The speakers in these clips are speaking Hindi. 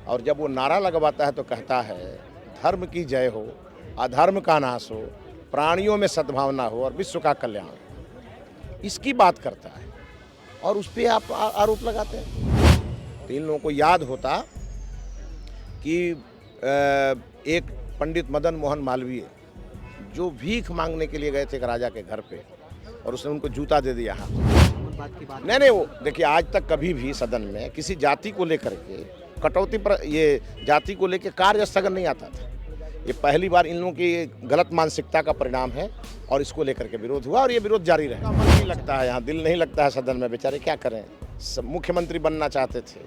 और जब वो नारा लगवाता है तो कहता है धर्म की जय हो, अधर्म का नाश हो, प्राणियों में सद्भावना हो और विश्व का कल्याण हो, इसकी बात करता है और उस पर आप आरोप लगाते हैं। तो इन लोगों को याद होता कि एक पंडित मदन मोहन मालवीय जो भीख मांगने के लिए गए थे एक राजा के घर पे और उसने उनको जूता दे दिया हाथ। नहीं, वो देखिए, आज तक कभी भी सदन में किसी जाति को लेकर के कटौती पर ये जाति को लेकर कार्य स्थगन नहीं आता था। ये पहली बार इन लोगों की गलत मानसिकता का परिणाम है और इसको लेकर के विरोध हुआ और ये विरोध जारी रहेगा। मन नहीं लगता है, यहाँ दिल नहीं लगता है सदन में, बेचारे क्या करें। मुख्यमंत्री बनना चाहते थे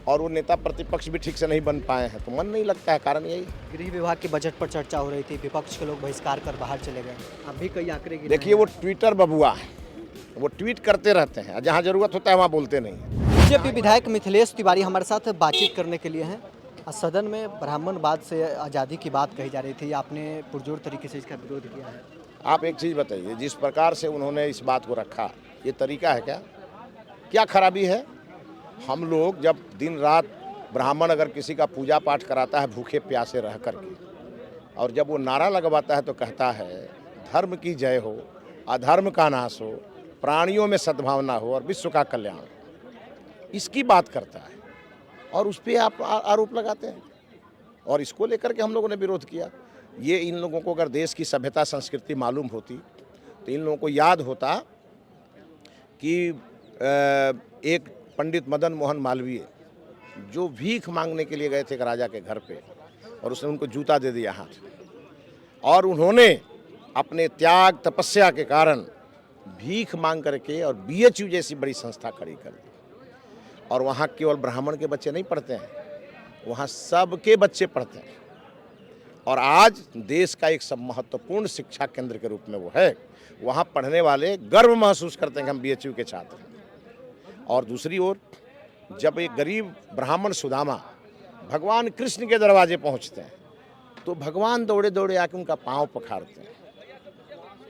और वो नेता प्रतिपक्ष भी ठीक से नहीं बन पाए हैं, तो मन नहीं लगता है, कारण यही। गृह विभाग के बजट पर चर्चा हो रही थी, विपक्ष के लोग बहिष्कार कर बाहर चले गए, अब भी कई आंकड़े गिरे। देखिए, वो ट्विटर बबुआ है, वो ट्वीट करते रहते हैं, जहाँ जरूरत होता है वहाँ बोलते नहीं। बीजेपी विधायक मिथिलेश तिवारी हमारे साथ बातचीत करने के लिए हैं। सदन में ब्राह्मणवाद से आज़ादी की बात कही जा रही थी, आपने पुरजोर तरीके से इसका विरोध किया है। आप एक चीज़ बताइए, जिस प्रकार से उन्होंने इस बात को रखा, ये तरीका है क्या खराबी है? हम लोग जब दिन रात ब्राह्मण अगर किसी का पूजा पाठ कराता है भूखे प्यासे रह करके, और जब वो नारा लगवाता है तो कहता है धर्म की जय हो, अधर्म का नाश हो, प्राणियों में सद्भावना हो और विश्व का कल्याण हो, इसकी बात करता है और उस पर आप आरोप लगाते हैं और इसको लेकर के हम लोगों ने विरोध किया। ये इन लोगों को अगर देश की सभ्यता संस्कृति मालूम होती तो इन लोगों को याद होता कि एक पंडित मदन मोहन मालवीय जो भीख मांगने के लिए गए थे एक राजा के घर पे और उसने उनको जूता दे दिया हाथ, और उन्होंने अपने त्याग तपस्या के कारण भीख मांग करके और BHU जैसी बड़ी संस्था खड़ी कर दी। और वहाँ केवल ब्राह्मण के बच्चे नहीं पढ़ते हैं, वहाँ सबके बच्चे पढ़ते हैं और आज देश का एक सब महत्वपूर्ण शिक्षा केंद्र के रूप में वो है। वहाँ पढ़ने वाले गर्व महसूस करते हैं कि हम BHU के छात्र हैं। और दूसरी ओर जब एक गरीब ब्राह्मण सुदामा भगवान कृष्ण के दरवाजे पहुँचते हैं तो भगवान दौड़े दौड़े आके उनका पाँव पखारते हैं।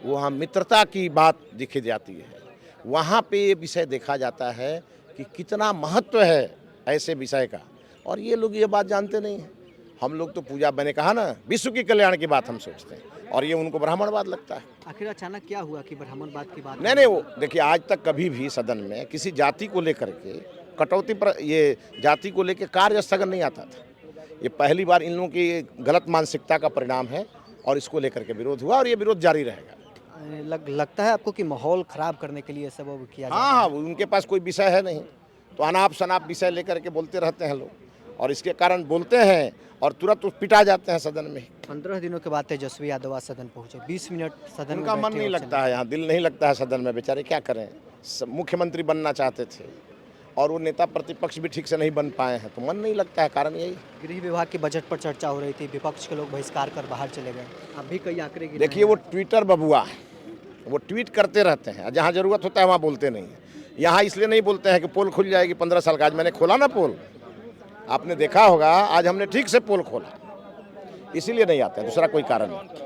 वहाँ मित्रता की बात दिखी जाती है। वहाँ पे ये विषय देखा जाता है कि कितना महत्व है ऐसे विषय का, और ये लोग ये बात जानते नहीं हैं। हम लोग तो पूजा, मैंने कहा ना, विश्व के कल्याण की बात हम सोचते हैं और ये उनको ब्राह्मणवाद लगता है। आखिर अचानक क्या हुआ कि ब्राह्मणवाद की बात? नहीं, वो देखिए, आज तक कभी भी सदन में किसी जाति को लेकर के कटौती पर ये जाति को लेकर कार्य स्थगन नहीं आता था। ये पहली बार इन लोगों की गलत मानसिकता का परिणाम है और इसको लेकर के विरोध हुआ और ये विरोध जारी रहेगा। लगता है आपको कि माहौल खराब करने के लिए सब वो किया? हाँ, उनके पास कोई विषय है नहीं, तो अनाप शनाप विषय लेकर के बोलते रहते हैं लोग और इसके कारण बोलते हैं और तुरंत पिटा जाते हैं सदन में। 15 दिनों के बाद तेजस्वी यादव सदन पहुंचे, 20 मिनट सदन उनका मन नहीं लगता है, यहाँ दिल नहीं लगता है सदन में, बेचारे क्या करें। मुख्यमंत्री बनना चाहते थे और वो नेता प्रतिपक्ष भी ठीक से नहीं बन पाए हैं, तो मन नहीं लगता है, कारण यही। गृह विभाग के बजट पर चर्चा हो रही थी, विपक्ष के लोग बहिष्कार कर बाहर चले गए, अब भी कई आंकड़े गिरे। देखिए, वो ट्विटर बबुआ है, वो ट्वीट करते रहते हैं, जहाँ जरूरत होता है वहाँ बोलते नहीं हैं। यहाँ इसलिए नहीं बोलते हैं कि पोल खुल जाएगी 15 साल का। आज मैंने खोला ना पोल, आपने देखा होगा, आज हमने ठीक से पोल खोला, इसीलिए नहीं आते हैं, दूसरा कोई कारण नहीं।